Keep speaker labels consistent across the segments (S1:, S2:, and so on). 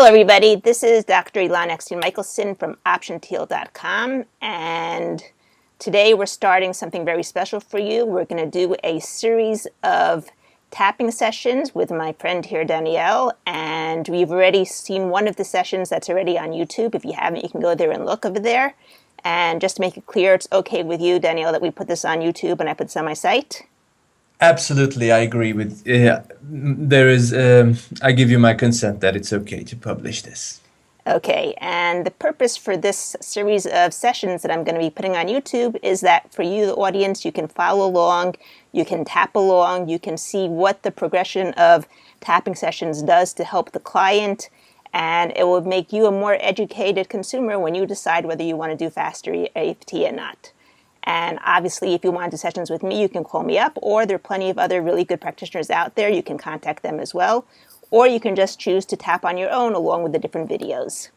S1: Hello, everybody. This is Dr. Elana Michelson from optiontoheal.com, and today we're starting something very special for you. We're going to do a series of tapping sessions with my friend here, Danial, and we've already seen one of the sessions that's already on YouTube. If you haven't, you can go there and look over there. And just to make it clear, it's okay with you, Danial, that we put this on YouTube and I put this on my site?
S2: Absolutely, I agree with. There is. I give you my consent that it's okay to publish this.
S1: Okay, and the purpose for this series of sessions that I'm going to be putting on YouTube is that for you, the audience, you can follow along, you can tap along, you can see what the progression of tapping sessions does to help the client, and it will make you a more educated consumer when you decide whether you want to do Faster EFT or not. And obviously, if you want to do sessions with me, you can call me up, or there are plenty of other really good practitioners out there. You can contact them as well, or you can just choose to tap on your own along with the different videos.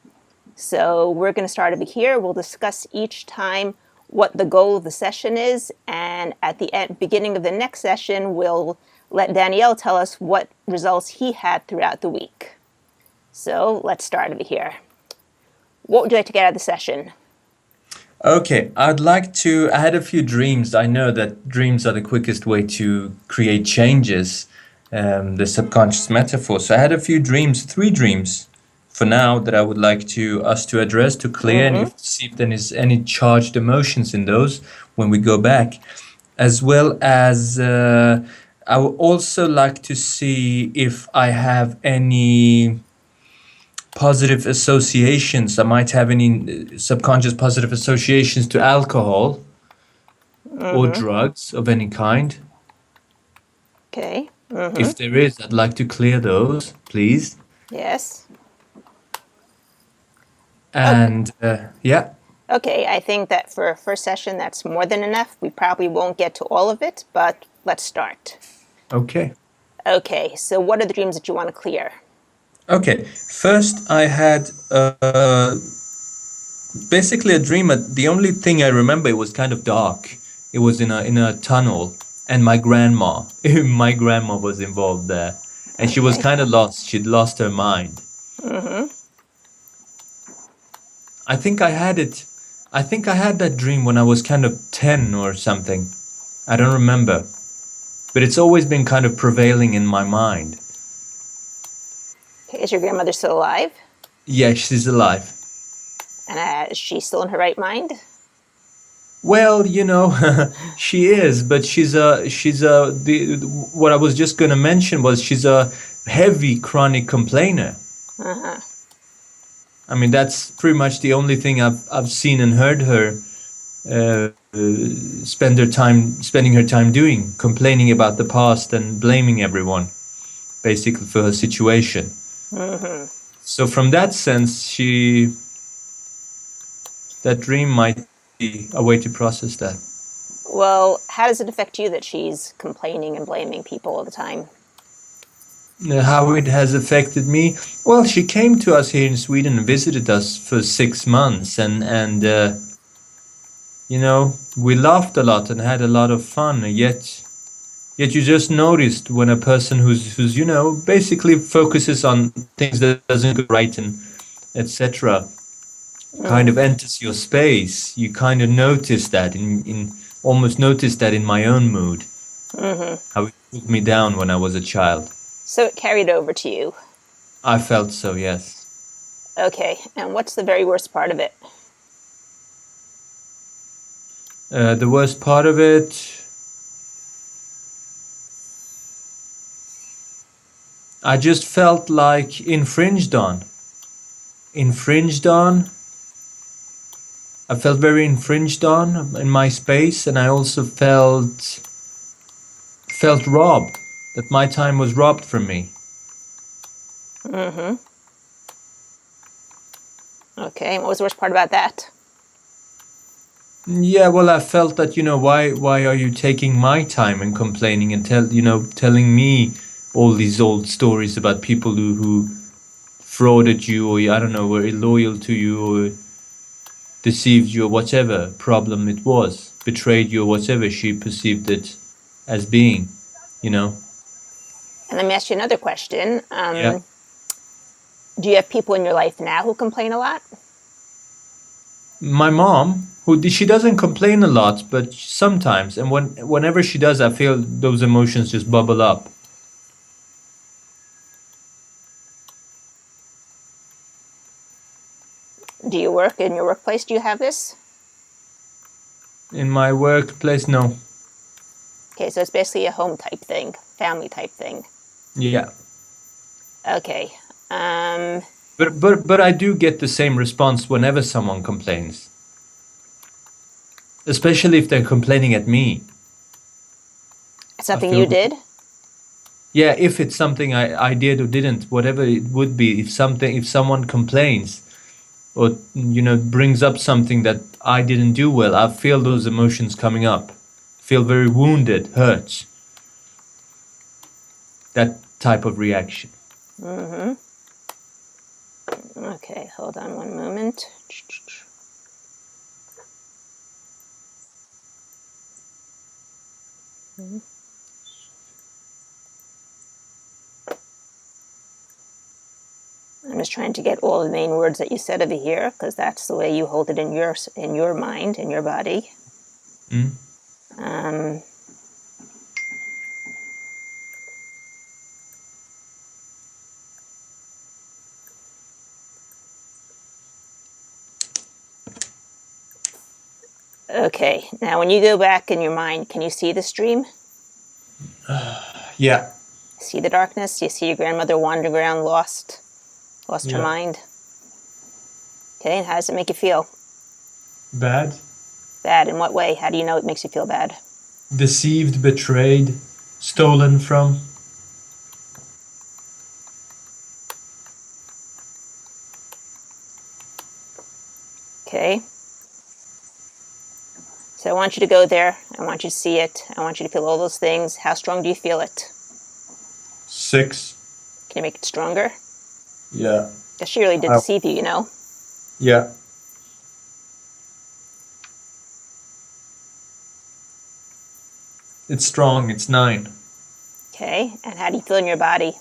S1: So we're going to start over here. We'll discuss each time what the goal of the session is, and at the beginning of the next session, we'll let Daniel tell us what results he had throughout the week. So let's start over here. What would you like to get out of the session?
S2: Okay, I had a few dreams. I know that dreams are the quickest way to create changes, the subconscious metaphor. So I had a few dreams, 3 dreams for now that I would like us to address, to clear, and see if there is any charged emotions in those when we go back. As well as I would also like to see if I have any positive associations. I might have any subconscious positive associations to alcohol or drugs of any kind.
S1: Okay.
S2: If there is, I'd like to clear those, please.
S1: Yes.
S2: And yeah.
S1: Okay, I think that for a first session, that's more than enough. We probably won't get to all of it, but let's start.
S2: Okay.
S1: Okay, so what are the dreams that you want to clear?
S2: Okay, first I had basically a dream. The only thing I remember, it was kind of dark. It was in a tunnel, and my grandma was involved there, and she was kind of lost. She'd lost her mind. I think I had that dream when I was kind of 10 or something. I don't remember, but it's always been kind of prevailing in my mind.
S1: Okay, is your grandmother still alive?
S2: Yeah, she's alive.
S1: And is she still in her right mind?
S2: Well, she is, but what I was just going to mention was she's a heavy chronic complainer. I mean, that's pretty much the only thing I've seen and heard her spending her time doing, complaining about the past and blaming everyone, basically, for her situation. So from that sense, that dream might be a way to process that.
S1: Well, how does it affect you that she's complaining and blaming people all the time?
S2: How it has affected me? Well, she came to us here in Sweden and visited us for 6 months, and we laughed a lot and had a lot of fun. Yet you just noticed when a person who's basically focuses on things that doesn't go right and etc. kind of enters your space. You kind of notice that almost noticed that in my own mood, how it took me down when I was a child.
S1: So it carried over to you?
S2: I felt so, yes.
S1: Okay, and what's the very worst part of it?
S2: The worst part of it, I just felt like infringed on. I felt very infringed on in my space, and I also felt robbed, that my time was robbed from me.
S1: Okay, and what was the worst part about that?
S2: Yeah, well, I felt that, why are you taking my time and complaining and telling me all these old stories about people who frauded you, or I don't know, were illoyal to you, or deceived you, or whatever problem it was, betrayed you, or whatever she perceived it as being,
S1: And let me ask you another question.
S2: Yeah.
S1: Do you have people in your life now who complain a lot?
S2: My mom, she doesn't complain a lot, but sometimes, and whenever she does, I feel those emotions just bubble up.
S1: Do you work in your workplace? Do you have this?
S2: In my workplace, no.
S1: Okay, so it's basically a home type thing, family type thing.
S2: Yeah.
S1: Okay.
S2: But I do get the same response whenever someone complains. Especially if they're complaining at me.
S1: Something you did?
S2: Yeah, if it's something I did or didn't, whatever it would be, if someone complains or brings up something that I didn't do well, I feel those emotions coming up. Feel very wounded, hurt. That type of reaction.
S1: Mm-hmm. Okay, hold on one moment. I'm just trying to get all the main words that you said over here, because that's the way you hold it in your mind, in your body. Okay, now when you go back in your mind, can you see the stream?
S2: Yeah.
S1: See the darkness? You see your grandmother wandering around lost her mind? Okay, and how does it make you feel?
S2: Bad.
S1: Bad in what way? How do you know it makes you feel bad?
S2: Deceived, betrayed, stolen from.
S1: Okay. So I want you to go there. I want you to see it. I want you to feel all those things. How strong do you feel it?
S2: 6.
S1: Can you make it stronger?
S2: Yeah.
S1: Because she really did deceive you, you know?
S2: Yeah. It's strong. It's 9.
S1: Okay, and how do you feel in your body?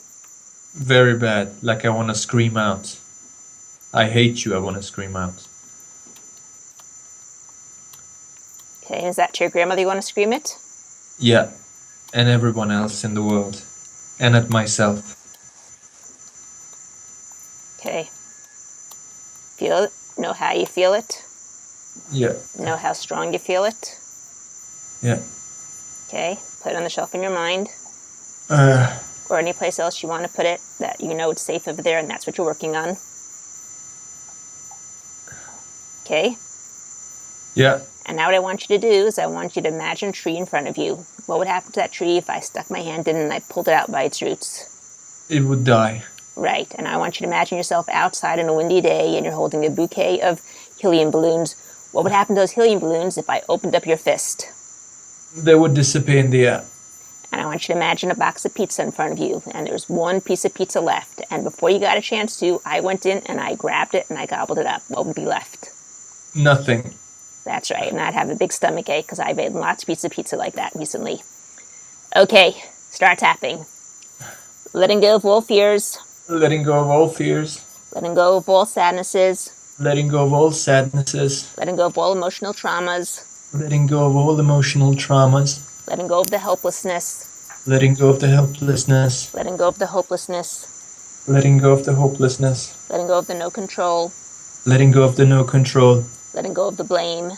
S2: Very bad. Like I want to scream out. I hate you. I want to scream out.
S1: Okay, is that to your grandmother you want to scream it?
S2: Yeah. And everyone else in the world. And at myself.
S1: Okay. Feel it? Know how you feel it?
S2: Yeah.
S1: Know how strong you feel it?
S2: Yeah.
S1: Okay, put it on the shelf in your mind. Or any place else you want to put it that you know it's safe over there and that's what you're working on. Okay?
S2: Yeah.
S1: And now what I want you to do is I want you to imagine a tree in front of you. What would happen to that tree if I stuck my hand in and I pulled it out by its roots?
S2: It would die.
S1: Right, and I want you to imagine yourself outside on a windy day and you're holding a bouquet of helium balloons. What would happen to those helium balloons if I opened up your fist?
S2: They would disappear in the air.
S1: And I want you to imagine a box of pizza in front of you, and there's one piece of pizza left. And before you got a chance to, I went in and I grabbed it and I gobbled it up. What would be left?
S2: Nothing.
S1: That's right, and I'd have a big stomach ache because I've eaten lots of pizza like that recently. Okay, start tapping. Letting go of all fears.
S2: Letting go of all fears.
S1: Letting go of all sadnesses.
S2: Letting go of all sadnesses.
S1: Letting go of all emotional traumas.
S2: Letting go of all emotional traumas.
S1: Letting go of the helplessness.
S2: Letting go of the helplessness.
S1: Letting go of the hopelessness.
S2: Letting go of the hopelessness.
S1: Letting go of the no control.
S2: Letting go of the no control.
S1: Letting go of the blame.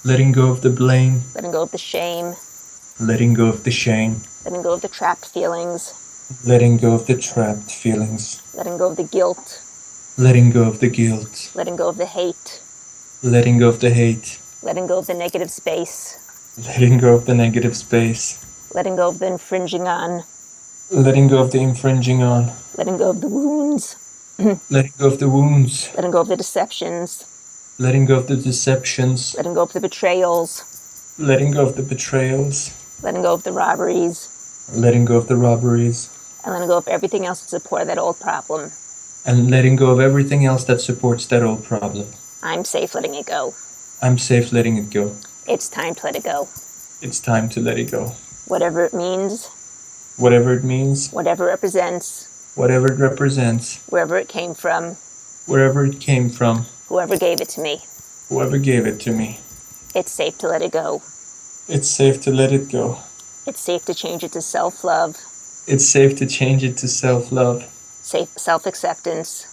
S2: Letting go of the blame.
S1: Letting go of the shame.
S2: Letting go of the shame.
S1: Letting go of the trapped feelings.
S2: Letting go of the trapped feelings.
S1: Letting go of the guilt.
S2: Letting go of the guilt.
S1: Letting go of the hate.
S2: Letting go of the hate.
S1: Letting go of the negative space.
S2: Letting go of the negative space.
S1: Letting go of the infringing on.
S2: Letting go of the infringing on.
S1: Letting go of the wounds.
S2: Letting go of the wounds.
S1: Letting go of the deceptions.
S2: Letting go of the deceptions.
S1: Letting go of the betrayals.
S2: Letting go of the betrayals.
S1: Letting go of the robberies.
S2: Letting go of the robberies.
S1: And letting go of everything else to support that old problem.
S2: And letting go of everything else that supports that old problem.
S1: I'm safe letting it go.
S2: I'm safe letting it go.
S1: It's time to let it go.
S2: It's time to let it go.
S1: Whatever it means.
S2: Whatever it means.
S1: Whatever it represents.
S2: whatever it represents,
S1: wherever it came from,
S2: wherever it came from,
S1: whoever gave it to me.
S2: whoever gave it to me.
S1: It's safe to let it go.
S2: It's safe to let it go.
S1: It's safe to change it to self-love,
S2: It's safe to change it to self-love.
S1: self-acceptance,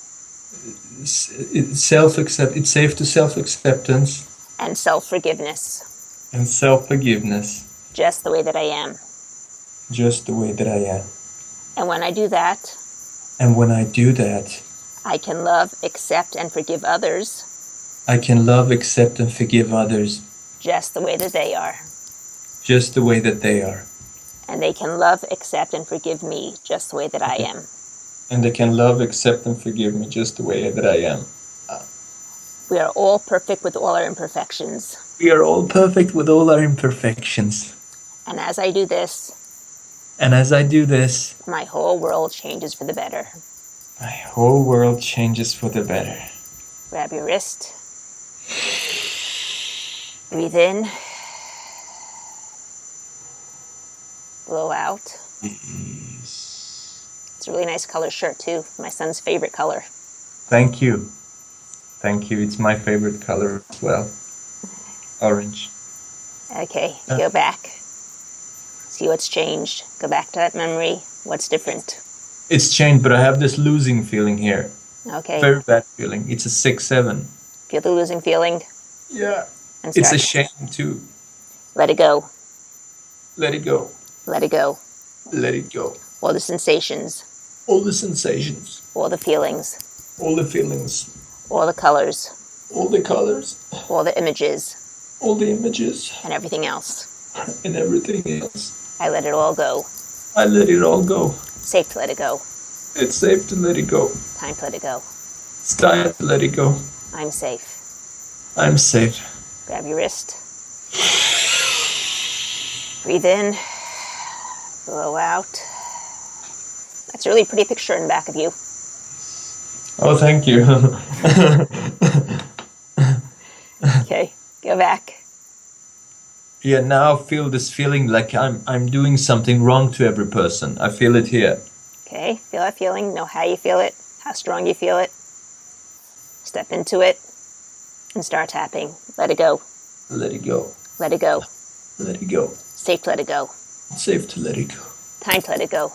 S2: It's safe to self-acceptance
S1: and self-forgiveness,
S2: and self-forgiveness,
S1: just the way that I am.
S2: just the way that I am.
S1: And when I do that,
S2: And when I do that,
S1: I can love, accept, and forgive others
S2: I can love, accept, and forgive others
S1: just the way that they are.
S2: just the way that they are.
S1: And they can love, accept, and forgive me just the way that I am.
S2: And they can love, accept, and forgive me just the way that I am.
S1: We are all perfect with all our imperfections.
S2: We are all perfect with all our imperfections.
S1: And as I do this,
S2: And as I do this,
S1: my whole world changes for the better.
S2: my whole world changes for the better.
S1: Grab your wrist. Breathe in. Blow out. It's a really nice color shirt too. My son's favorite color.
S2: Thank you. Thank you. It's my favorite color as well. Orange.
S1: Okay, go back. See what's changed. Go back to that memory. What's different?
S2: It's changed, but I have this losing feeling here.
S1: Okay.
S2: Very bad feeling. It's a 6-7.
S1: Feel the losing feeling.
S2: Yeah.
S1: And
S2: It's
S1: start.
S2: a shame too.
S1: Let it go.
S2: Let it go.
S1: Let it go.
S2: Let it go.
S1: All the sensations.
S2: All the sensations.
S1: All the feelings.
S2: All the feelings.
S1: All the colors.
S2: All the colors.
S1: All the images.
S2: All the images.
S1: And everything else.
S2: And everything else.
S1: I let it all go.
S2: I let it all go.
S1: Safe to let it go.
S2: It's safe to let it go.
S1: Time to let it go.
S2: It's time to let it go.
S1: I'm safe.
S2: I'm safe.
S1: Grab your wrist. Breathe in. Blow out. That's a really pretty picture in the back of you.
S2: Oh, thank you.
S1: Okay, go back.
S2: Yeah, now I feel this feeling like I'm doing something wrong to every person. I feel it here.
S1: Okay, feel that feeling. Know how you feel it, how strong you feel it. Step into it and start tapping. Let it go.
S2: Let it go.
S1: Let it go.
S2: Let it go.
S1: Safe to let it go.
S2: It's safe to let it go.
S1: Time to let it go.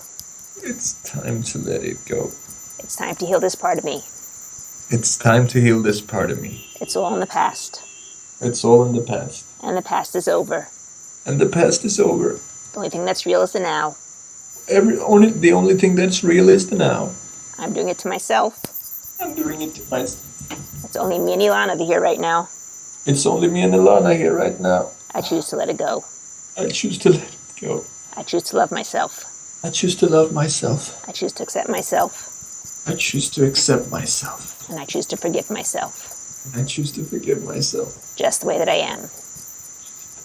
S2: It's time to let it go.
S1: It's time to heal this part of me.
S2: It's time to heal this part of me.
S1: It's all in the past.
S2: It's all in the past.
S1: And the past is over.
S2: And the past is over.
S1: The only thing that's real is the now.
S2: The only thing that's real is the now.
S1: I'm doing it to myself.
S2: I'm doing it to myself.
S1: It's only me and Elana here right now.
S2: It's only me and Elana here right now.
S1: I choose to let it go.
S2: I choose to let it go.
S1: I choose to love myself.
S2: I choose to love myself.
S1: I choose to accept myself.
S2: I choose to accept myself.
S1: And I choose to forgive myself.
S2: I choose to forgive myself.
S1: Just the way that I am.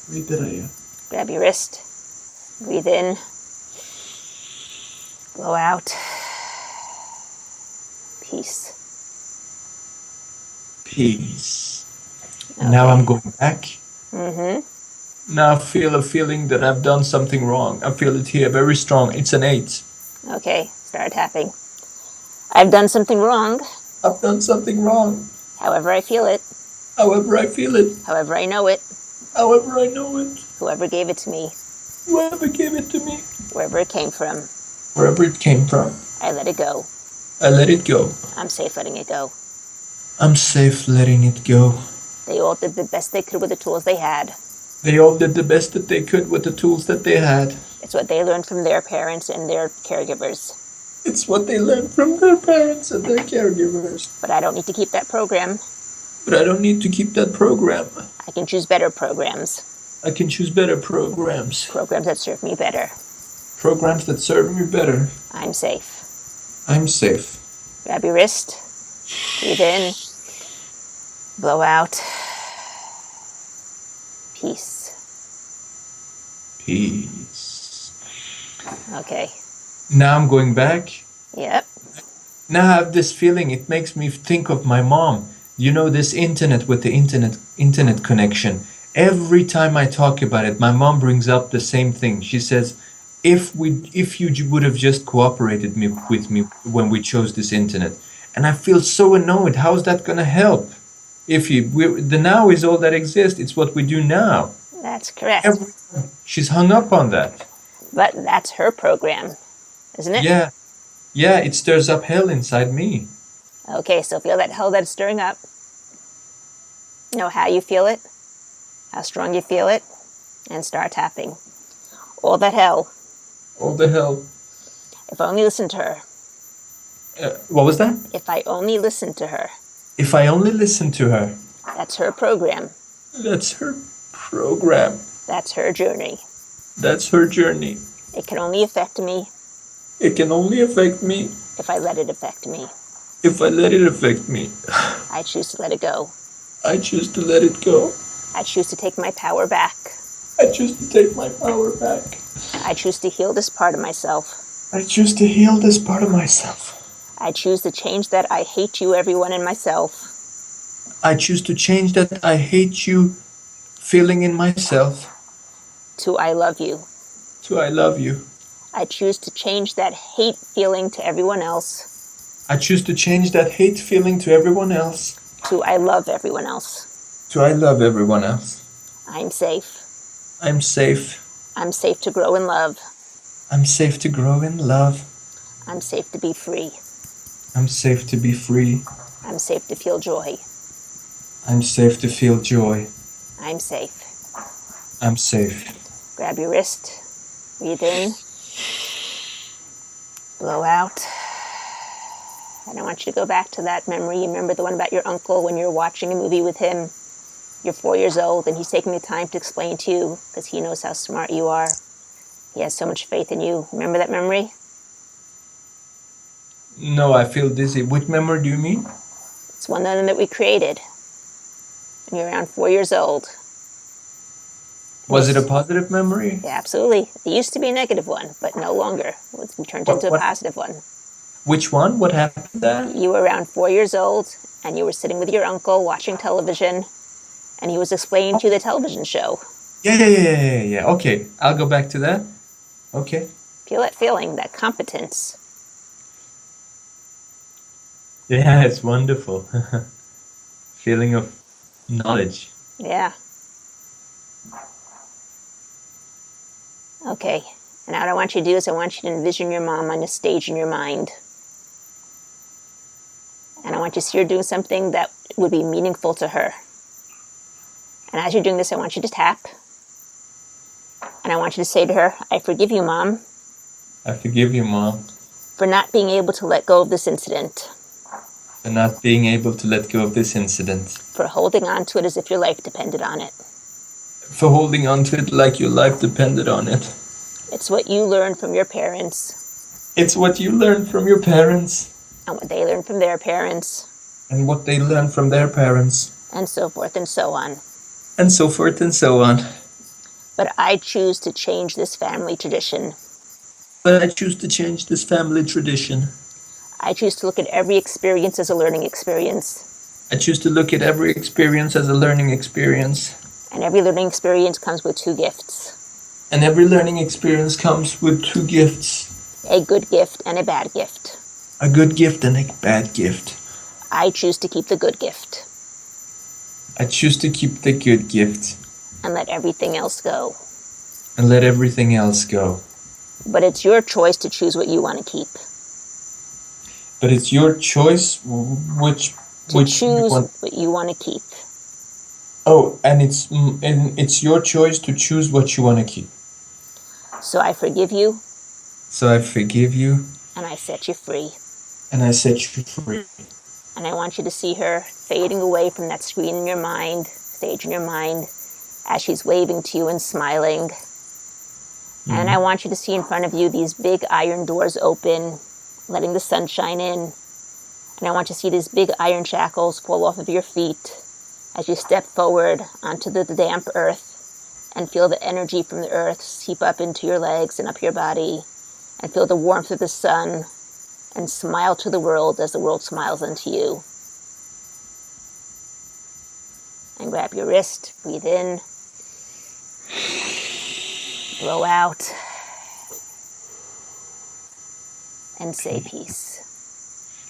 S2: The way that I am.
S1: Grab your wrist. Breathe in. Blow out. Peace.
S2: Peace.
S1: Okay.
S2: Now I'm going back.
S1: Mm-hmm.
S2: Now I feel a feeling that I've done something wrong. I feel it here very strong. It's an 8.
S1: Okay, start tapping. I've done something wrong.
S2: I've done something wrong.
S1: However I feel it.
S2: However I feel it.
S1: However I know it.
S2: However I know it.
S1: Whoever gave it to me.
S2: Whoever gave it to me.
S1: Wherever it came from.
S2: Wherever it came from.
S1: I let it go.
S2: I let it go.
S1: I'm safe letting it go.
S2: I'm safe letting it go.
S1: They all did the best they could with the tools they had.
S2: They all did the best that they could with the tools that they had.
S1: It's what they learned from their parents and their caregivers.
S2: It's what they learned from their parents and their caregivers.
S1: But I don't need to keep that program.
S2: But I don't need to keep that program.
S1: I can choose better programs.
S2: I can choose better programs.
S1: Programs that serve me better.
S2: Programs that serve me better.
S1: I'm safe.
S2: I'm safe.
S1: Grab your wrist. Breathe in. Blow out. Peace.
S2: Peace.
S1: Okay.
S2: Now I'm going back.
S1: Yep.
S2: Now I have this feeling. It makes me think of my mom. You know, this internet with the internet connection. Every time I talk about it, my mom brings up the same thing. She says, if you would have just cooperated with me when we chose this internet, and I feel so annoyed. How's that gonna help? The now is all that exists. It's what we do now.
S1: That's correct.
S2: She's hung up on that.
S1: But that's her program, isn't it?
S2: Yeah, yeah. It stirs up hell inside me.
S1: Okay, so feel that hell that's stirring up. Know how you feel it, how strong you feel it, and start tapping. All that hell.
S2: All the hell.
S1: If I only listened to her.
S2: What was that?
S1: If I only listened to her.
S2: If I only listened to her.
S1: That's her program.
S2: That's her program.
S1: That's her journey.
S2: That's her journey.
S1: It can only affect me.
S2: It can only affect me.
S1: If I let it affect me.
S2: If I let it affect me.
S1: I choose to let it go.
S2: I choose to let it go.
S1: I choose to take my power back.
S2: I choose to take my power back.
S1: I choose to heal this part of myself.
S2: I choose to heal this part of myself.
S1: I choose to change that I hate you, everyone, and myself.
S2: I choose to change that I hate you feeling in myself.
S1: To I love you.
S2: To I love you.
S1: I choose to change that hate feeling to everyone else.
S2: I choose to change that hate feeling to everyone else.
S1: To I love everyone else.
S2: To I love everyone else.
S1: I'm safe.
S2: I'm safe.
S1: I'm safe to grow in love.
S2: I'm safe to grow in love.
S1: I'm safe to be free.
S2: I'm safe to be free.
S1: I'm safe to feel joy.
S2: I'm safe to feel joy.
S1: I'm safe.
S2: I'm safe.
S1: Grab your wrist. Breathe in. Blow out. And I want you to go back to that memory. You remember the one about your uncle when you're watching a movie with him. You're 4 years old and he's taking the time to explain to you because he knows how smart you are. He has so much faith in you. Remember that memory?
S2: No, I feel dizzy. Which memory do you mean?
S1: It's one that we created when you're around 4 years old.
S2: Was it a positive memory?
S1: Yeah, absolutely. It used to be a negative one, but no longer. It's been turned into a positive one.
S2: Which one? What happened there?
S1: You were around 4 years old, and you were sitting with your uncle watching television, and he was explaining to you the television show.
S2: Yeah. Okay, I'll go back to that. Okay.
S1: Feel that feeling, that competence.
S2: Yeah, it's wonderful. Feeling of knowledge.
S1: Yeah. Okay, and now what I want you to do is I want you to envision your mom on a stage in your mind. And I want you to see her doing something that would be meaningful to her. And as you're doing this, I want you to tap. And I want you to say to her, I forgive you, Mom.
S2: I forgive you, Mom.
S1: For not being able to let go of this incident.
S2: For not being able to let go of this incident.
S1: For holding on to it as if your life depended on it.
S2: For holding on to it like your life depended on it.
S1: It's what you learned from your parents.
S2: It's what you learned from your parents.
S1: And what they learned from their parents.
S2: And what they learned from their parents.
S1: And so forth and so on.
S2: And so forth and so on.
S1: But I choose to change this family tradition.
S2: But I choose to change this family tradition.
S1: I choose to look at every experience as a learning experience.
S2: I choose to look at every experience as a learning experience.
S1: And every learning experience comes with 2 gifts.
S2: And every learning experience comes with 2 gifts.
S1: A good gift and a bad gift.
S2: A good gift and a bad gift.
S1: I choose to keep the good gift.
S2: I choose to keep the good gift.
S1: And let everything else go.
S2: And let everything else go.
S1: But it's your choice to choose what you want to keep.
S2: But it's your choice which
S1: choose what you want to keep.
S2: Oh, and it's your choice to choose what you want to keep.
S1: So I forgive you.
S2: So I forgive you.
S1: And I set you free.
S2: And I set you free.
S1: And I want you to see her fading away from that screen in your mind, stage in your mind, as she's waving to you and smiling. Mm-hmm. And I want you to see in front of you these big iron doors open, letting the sunshine in. And I want you to see these big iron shackles fall off of your feet as you step forward onto the damp earth and feel the energy from the earth seep up into your legs and up your body and feel the warmth of the sun and smile to the world as the world smiles unto you. And grab your wrist, breathe in, blow out, and say peace.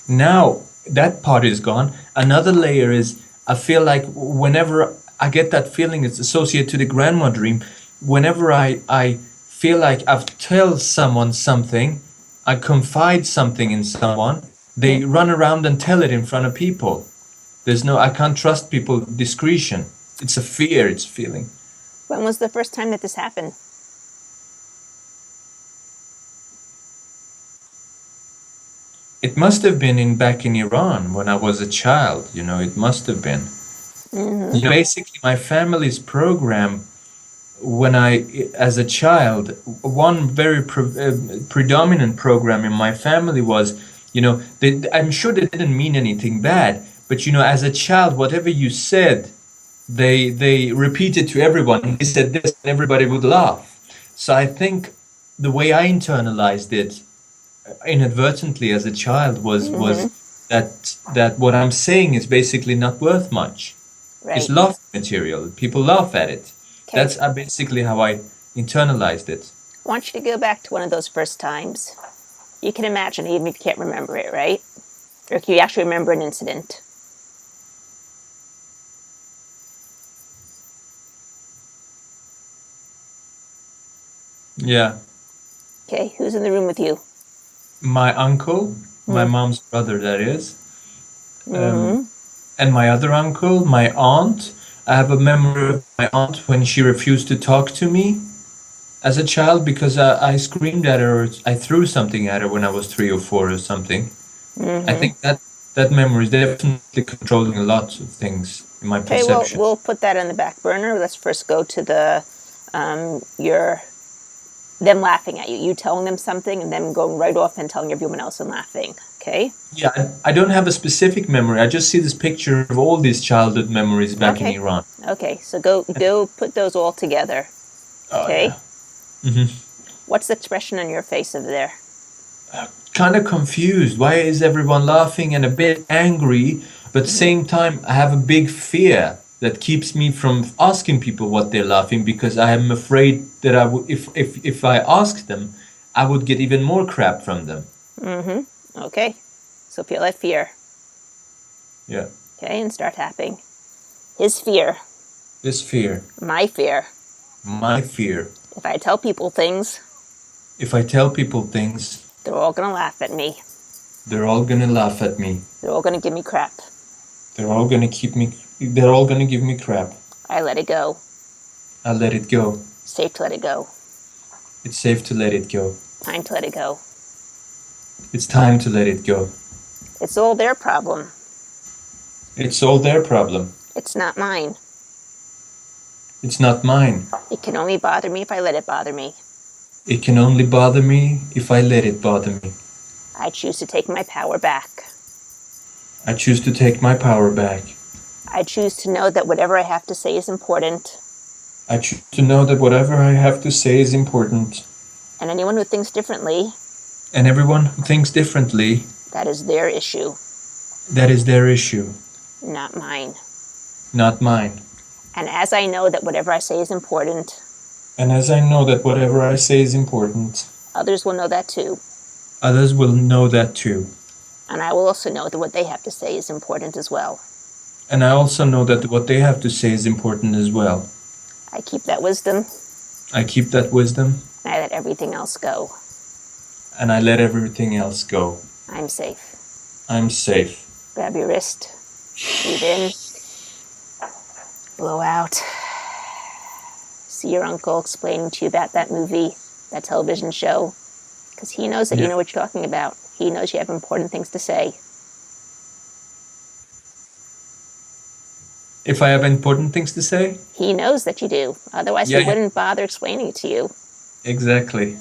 S2: Now that part is gone. Another layer is I feel like whenever I get that feeling, it's associated to the grandma dream. Whenever I feel like I've tell someone something, I confide something in someone, they run around and tell it in front of people. I can't trust people discretion. It's a fear, it's feeling.
S1: When was the first time that this happened?
S2: It must have been back in Iran when I was a child, it must have been. Basically, my family's program, as a child, one very predominant program in my family was, I'm sure they didn't mean anything bad, but, as a child, whatever you said, they repeated to everyone. He said this, and everybody would laugh. So I think the way I internalized it inadvertently as a child was that what I'm saying is basically not worth much.
S1: Right.
S2: It's laugh material. People laugh at it.
S1: Okay.
S2: That's basically how I internalized it.
S1: I want you to go back to one of those first times. You can imagine, even if you can't remember it, right? Or can you actually remember an incident?
S2: Yeah.
S1: Okay, who's in the room with you?
S2: My uncle, my mom's brother, that is. And my other uncle, my aunt. I have a memory of my aunt when she refused to talk to me as a child because I screamed at her or I threw something at her when I was 3 or 4 or something. I think that memory is definitely controlling a lot of things in my perception.
S1: Okay, well, we'll put that on the back burner. Let's first go to the them laughing at you. You telling them something and them going right off and telling everyone else and laughing. Okay?
S2: Yeah, I don't have a specific memory. I just see this picture of all these childhood memories back in Iran.
S1: Okay, so go put those all together. Okay? What's the expression on your face over there?
S2: Kind of confused. Why is everyone laughing and a bit angry? But at the same time, I have a big fear that keeps me from asking people what they're laughing because I am afraid that if I ask them, I would get even more crap from them.
S1: Okay, so feel that fear.
S2: Yeah.
S1: Okay, and start tapping. His fear.
S2: This fear.
S1: My fear.
S2: My fear.
S1: If I tell people things, they're all going to laugh at me.
S2: They're all going to laugh at me.
S1: They're all going to give me crap.
S2: They're all going to give me crap.
S1: I let it go.
S2: I let it go.
S1: Safe to let it go.
S2: It's safe to let it go.
S1: Time to let it go.
S2: It's time to let it go.
S1: It's all their problem.
S2: It's all their problem.
S1: It's not mine.
S2: It's not mine.
S1: It can only bother me if I let it bother me.
S2: It can only bother me if I let it bother me.
S1: I choose to take my power back.
S2: I choose to take my power back.
S1: I choose to know that whatever I have to say is important.
S2: I choose to know that whatever I have to say is important.
S1: And anyone who thinks differently,
S2: and everyone who thinks differently,
S1: that is their issue.
S2: That is their issue.
S1: Not mine.
S2: Not mine.
S1: And as I know that whatever I say is important,
S2: and as I know that whatever I say is important,
S1: others will know that too.
S2: Others will know that too.
S1: And I will also know that what they have to say is important as well.
S2: And I also know that what they have to say is important as well.
S1: I keep that wisdom.
S2: I keep that wisdom.
S1: And I let everything else go.
S2: And I let everything else go.
S1: I'm safe.
S2: I'm safe.
S1: Grab your wrist. Breathe in. Blow out. See your uncle explaining to you about that movie, that television show. Because he knows that you know what you're talking about. He knows you have important things to say.
S2: If I have important things to say?
S1: He knows that you do. Otherwise, he wouldn't bother explaining it to you.
S2: Exactly.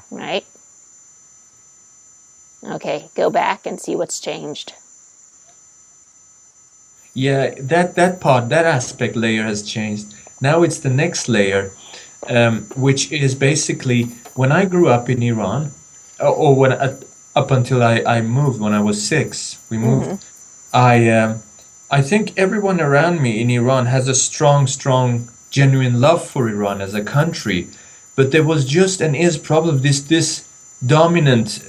S1: Right? Okay, go back and see what's changed.
S2: Yeah, that aspect layer has changed. Now it's the next layer, which is basically when I grew up in Iran, or when up until I moved when I was 6, we moved. I think everyone around me in Iran has a strong, genuine love for Iran as a country, but there was just and is probably this dominant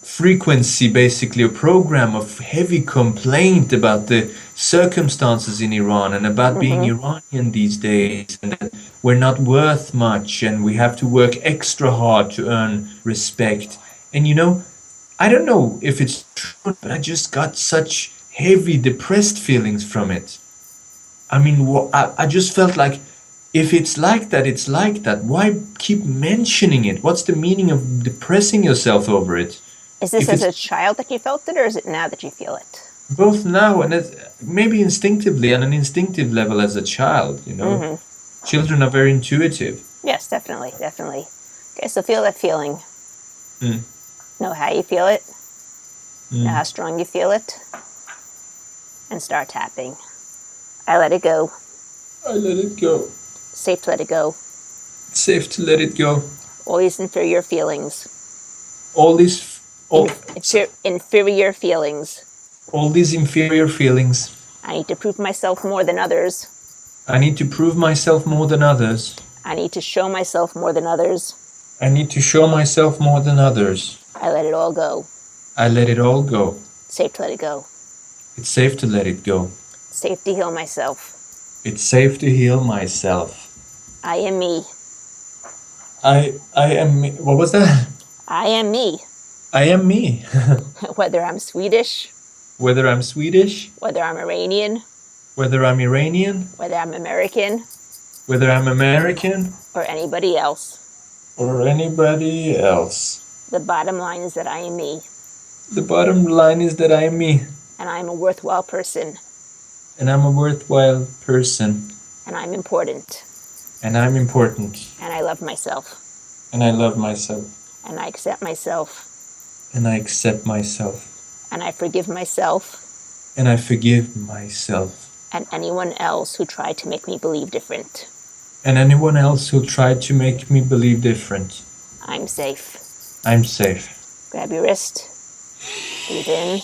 S2: frequency, basically a program of heavy complaint about the circumstances in Iran and about being Iranian these days, and that we're not worth much and we have to work extra hard to earn respect. And I don't know if it's true, but I just got such heavy, depressed feelings from it. I mean, I just felt like if it's like that, it's like that. Why keep mentioning it? What's the meaning of depressing yourself over it?
S1: Is this
S2: If
S1: as
S2: it's
S1: a child that you felt it, or is it now that you feel it?
S2: both now and maybe instinctively, on an instinctive level as a child, Children are very intuitive.
S1: Yes, definitely, definitely. Okay, so feel that feeling.
S2: Mm.
S1: Know how you feel it. Know how strong you feel it. And start tapping. I let it go.
S2: I let it go.
S1: Safe to let it go.
S2: It's safe to let it go.
S1: All these inferior feelings.
S2: All these
S1: Inferior feelings.
S2: all these inferior feelings.
S1: I need to prove myself more than others.
S2: I need to prove myself more than others.
S1: I need to show myself more than others.
S2: I need to show myself more than others.
S1: I let it all go.
S2: I let it all go.
S1: Safe to let it go.
S2: It's safe to let it go.
S1: Safe to heal myself.
S2: It's safe to heal myself.
S1: I am me.
S2: I am me. What was that?
S1: I am me.
S2: I am me.
S1: Whether I'm Swedish,
S2: Whether I'm Swedish,
S1: whether I'm Iranian,
S2: whether I'm Iranian,
S1: whether I'm American,
S2: whether I'm American,
S1: or anybody else.
S2: or anybody else.
S1: The bottom line is that I am me.
S2: The bottom line is that I am me.
S1: And I'm a worthwhile person.
S2: And I'm a worthwhile person.
S1: And I'm important.
S2: And I'm important.
S1: And I love myself.
S2: And I love myself.
S1: And I accept myself.
S2: And I accept myself.
S1: And I forgive myself.
S2: And I forgive myself.
S1: And anyone else who tried to make me believe different.
S2: And anyone else who tried to make me believe different.
S1: I'm safe.
S2: I'm safe.
S1: Grab your wrist. Breathe in.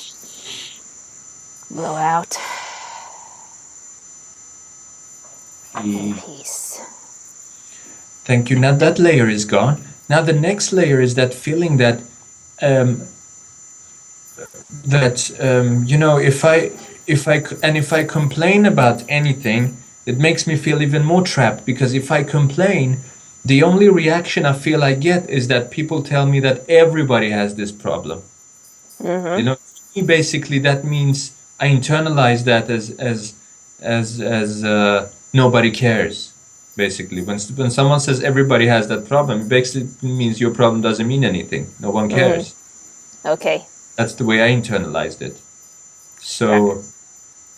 S1: Blow out. Peace.
S2: Thank you. Now that layer is gone. Now the next layer is that feeling that if I complain about anything, it makes me feel even more trapped, because if I complain, the only reaction I feel I get is that people tell me that everybody has this problem. Basically that means I internalize that as nobody cares. Basically, when someone says everybody has that problem, it basically means your problem doesn't mean anything. No one cares.
S1: Okay.
S2: That's the way I internalized it. So,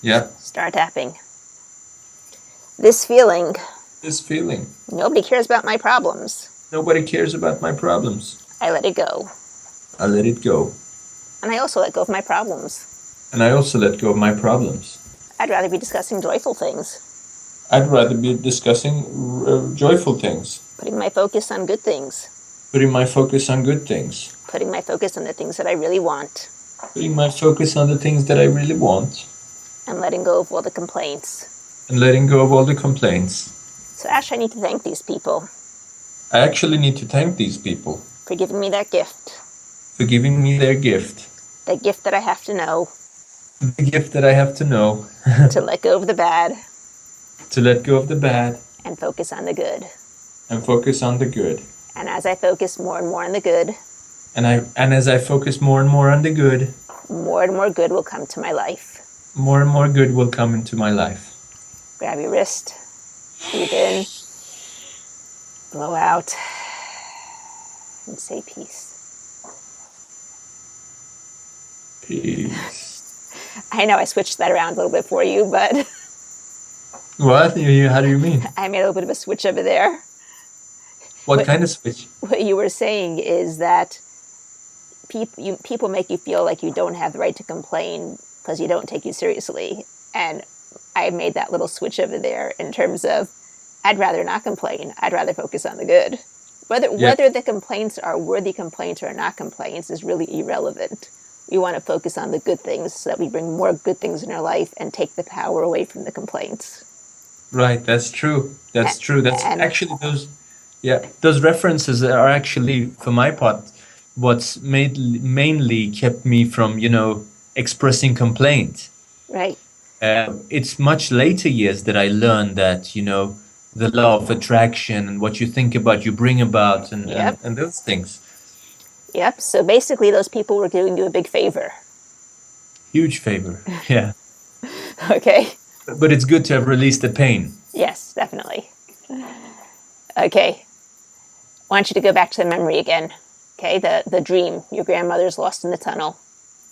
S2: yeah.
S1: Start tapping. This feeling.
S2: Nobody
S1: cares about my problems.
S2: Nobody cares about my problems.
S1: I let it go.
S2: I let it go.
S1: And I also let go of my problems.
S2: And I also let go of my problems.
S1: I'd rather be discussing joyful things.
S2: I'd rather be discussing joyful things.
S1: Putting my focus on good things.
S2: Putting my focus on good things.
S1: Putting my focus on the things that I really want.
S2: Putting my focus on the things that I really want.
S1: And letting go of all the complaints.
S2: And letting go of all the complaints.
S1: So Ash, I need to thank these people.
S2: I actually need to thank these people.
S1: For giving me that gift.
S2: For giving me their gift.
S1: The gift that I have to know.
S2: The gift that I have to know.
S1: To let go of the bad.
S2: To let go of the bad.
S1: And focus on the good.
S2: And focus on the good.
S1: And as I focus more and more on the good.
S2: And as I focus more and more on the good.
S1: More and more good will come to my life.
S2: More and more good will come into my life.
S1: Grab your wrist. Breathe in. Blow out. And say peace.
S2: Peace.
S1: I know I switched that around a little bit for you, but...
S2: What? How do you mean?
S1: I made a little bit of a switch over there.
S2: What kind of switch?
S1: What you were saying is that people make you feel like you don't have the right to complain because you don't take you seriously. And I made that little switch over there in terms of I'd rather not complain. I'd rather focus on the good. Whether the complaints are worthy complaints or not complaints is really irrelevant. We want to focus on the good things so that we bring more good things in our life and take the power away from the complaints.
S2: Right, that's true. That's true. That's actually Yeah, those references are actually, for my part, what's mainly kept me from, expressing complaint.
S1: Right.
S2: It's much later years that I learned that, the law of attraction and what you think about, you bring about, and,
S1: Yep.
S2: and, and those things.
S1: Yep. So basically, those people were doing you a big favor.
S2: Huge favor. Yeah.
S1: Okay.
S2: But it's good to have released the pain.
S1: Yes, definitely. Okay. I want you to go back to the memory again. Okay. The dream your grandmother's lost in the tunnel.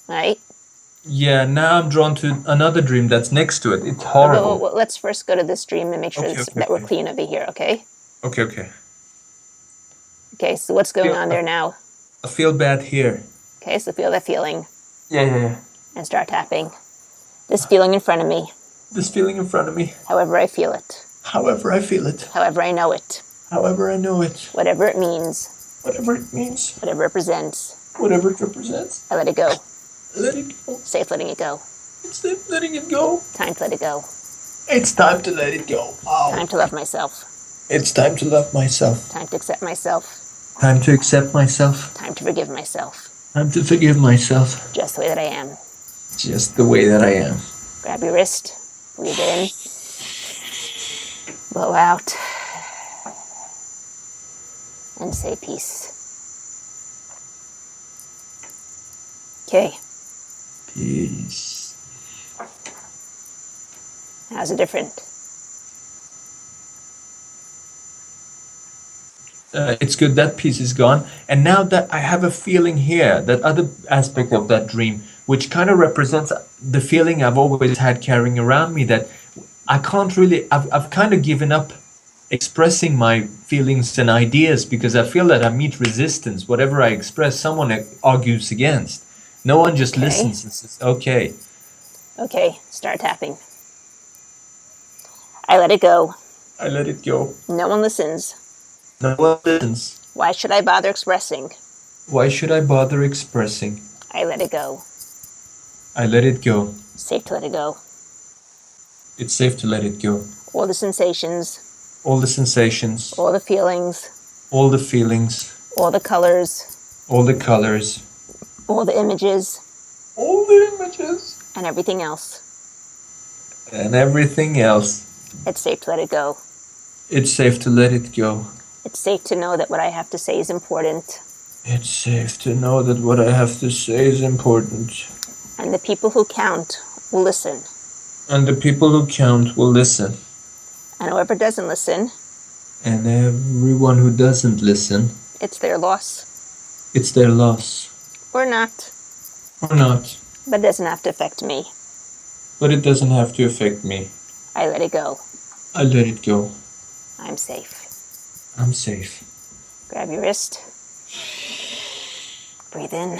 S1: Right.
S2: Yeah, now I'm drawn to another dream that's next to it. It's
S1: Well,
S2: horrible.
S1: let's first go to this dream and make sure
S2: Okay, okay,
S1: that we're
S2: okay.
S1: clean over here. Okay.
S2: Okay, okay.
S1: Okay. So what's going on there now?
S2: I feel bad here.
S1: Okay. So feel that feeling
S2: Yeah, yeah, yeah.
S1: and start tapping. This feeling in front of me.
S2: This feeling in front of me.
S1: However I feel it.
S2: However I feel it.
S1: However I know it.
S2: However I know it.
S1: Whatever it means.
S2: Whatever it means.
S1: Whatever it represents.
S2: Whatever it represents.
S1: I let it go.
S2: Let it go.
S1: Safe letting it go.
S2: It's letting it go.
S1: Time to let it go.
S2: It's time to let it go. Ow.
S1: Time to love myself.
S2: It's time to love myself.
S1: Time to accept myself.
S2: Time to accept myself.
S1: Time to forgive myself.
S2: Time to forgive myself.
S1: Just the way that I am.
S2: Just the way that I am.
S1: Grab your wrist. Breathe in. Blow out. And say peace. Okay.
S2: Peace.
S1: How's it different?
S2: It's good that piece is gone. And now that I have a feeling here, that other aspect of that dream, which kind of represents the feeling I've always had carrying around me, that I can't really, I've kind of given up expressing my feelings and ideas because I feel that I meet resistance. Whatever I express, someone argues against. No one just
S1: Okay.
S2: listens and says, okay.
S1: Okay, start tapping. I let it go.
S2: I let it go.
S1: No one listens.
S2: No one listens.
S1: Why should I bother expressing?
S2: Why should I bother expressing?
S1: I let it go.
S2: I let it go.
S1: Safe to let it go.
S2: It's safe to let it go.
S1: All the sensations,
S2: All the sensations,
S1: all the feelings,
S2: all the feelings,
S1: all the colors,
S2: all the colors,
S1: all the images,
S2: all the images,
S1: and everything else.
S2: and everything else.
S1: It's safe to let it go.
S2: It's safe to let it go.
S1: It's safe to know that what I have to say is important.
S2: It's safe to know that what I have to say is important.
S1: And the people who count will listen.
S2: And the people who count will listen.
S1: And whoever doesn't listen,
S2: And everyone who doesn't listen,
S1: it's their loss.
S2: it's their loss.
S1: Or not.
S2: Or not.
S1: But it doesn't have to affect me.
S2: But it doesn't have to affect me.
S1: I let it go.
S2: I let it go.
S1: I'm safe.
S2: I'm safe.
S1: Grab your wrist. Breathe in.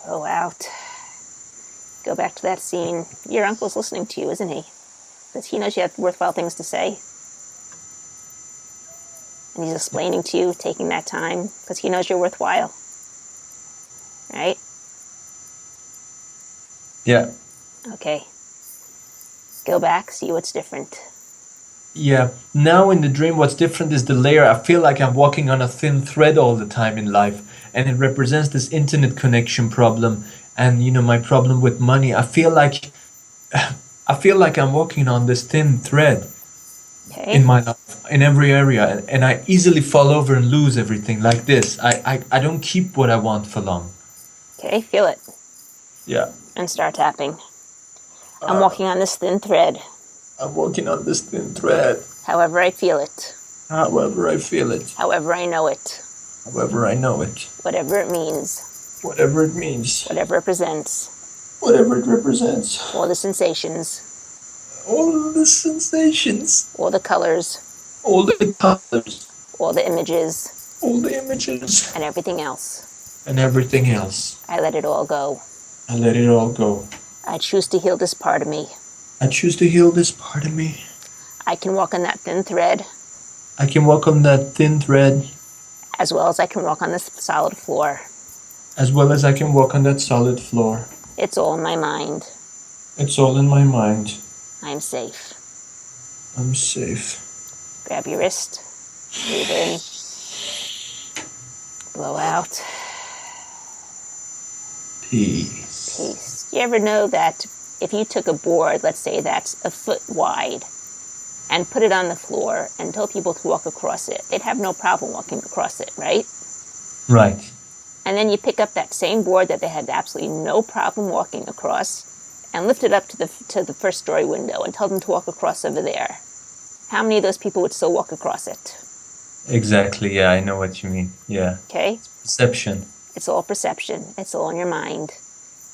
S1: Blow out. Go back to that scene. Your uncle's listening to you, isn't he? Because he knows you have worthwhile things to say. And he's explaining to you, taking that time, because he knows you're worthwhile. Right?
S2: Yeah.
S1: Okay. Go back, see what's different.
S2: Yeah. Now in the dream, what's different is the layer. I feel like I'm walking on a thin thread all the time in life. And it represents this internet connection problem. And, my problem with money. I feel like I'm walking on this thin thread
S1: Okay?
S2: in my life, in every area. And I easily fall over and lose everything like this. I don't keep what I want for long.
S1: Okay, feel it.
S2: Yeah.
S1: And start tapping. I'm walking on this thin thread.
S2: I'm walking on this thin thread.
S1: However I feel it.
S2: However I feel it.
S1: However I know it.
S2: However I know it.
S1: Whatever it means.
S2: Whatever it means.
S1: Whatever it represents.
S2: Whatever it represents.
S1: All the sensations.
S2: All the sensations.
S1: All the colors.
S2: All the colors.
S1: All the images.
S2: All the images.
S1: And everything else.
S2: And everything else.
S1: I let it all go.
S2: I let it all go.
S1: I choose to heal this part of me.
S2: I choose to heal this part of me.
S1: I can walk on that thin thread.
S2: I can walk on that thin thread.
S1: As well as I can walk on this solid floor.
S2: As well as I can walk on that solid floor.
S1: It's all in my mind.
S2: It's all in my mind.
S1: I'm safe.
S2: I'm safe.
S1: Grab your wrist. Breathe in. Blow out.
S2: Peace.
S1: Peace. You ever know that if you took a board, let's say that's a foot wide, and put it on the floor and told people to walk across it, they'd have no problem walking across it, right?
S2: Right.
S1: And then you pick up that same board that they had absolutely no problem walking across and lift it up to the first story window and tell them to walk across over there. How many of those people would still walk across it?
S2: Exactly. Yeah, I know what you mean. Yeah.
S1: Okay?
S2: Perception.
S1: It's all perception. It's all in your mind.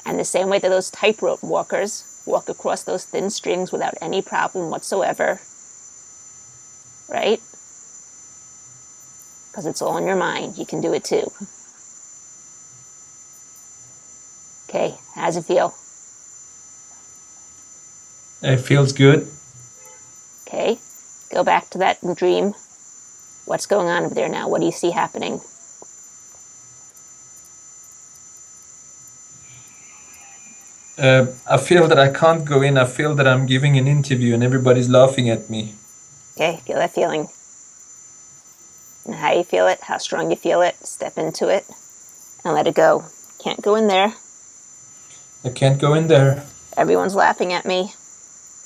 S1: And the same way that those tightrope walkers walk across those thin strings without any problem whatsoever, right? Because it's all in your mind. You can do it too. Okay, how does it feel?
S2: It feels good.
S1: Okay, go back to that dream. What's going on over there now? What do you see happening?
S2: I feel that I can't go in. I feel that I'm giving an interview and everybody's laughing at me.
S1: Okay, feel that feeling. And how you feel it, how strong you feel it, step into it and let it go. Can't go in there.
S2: I can't go in there.
S1: Everyone's laughing at me.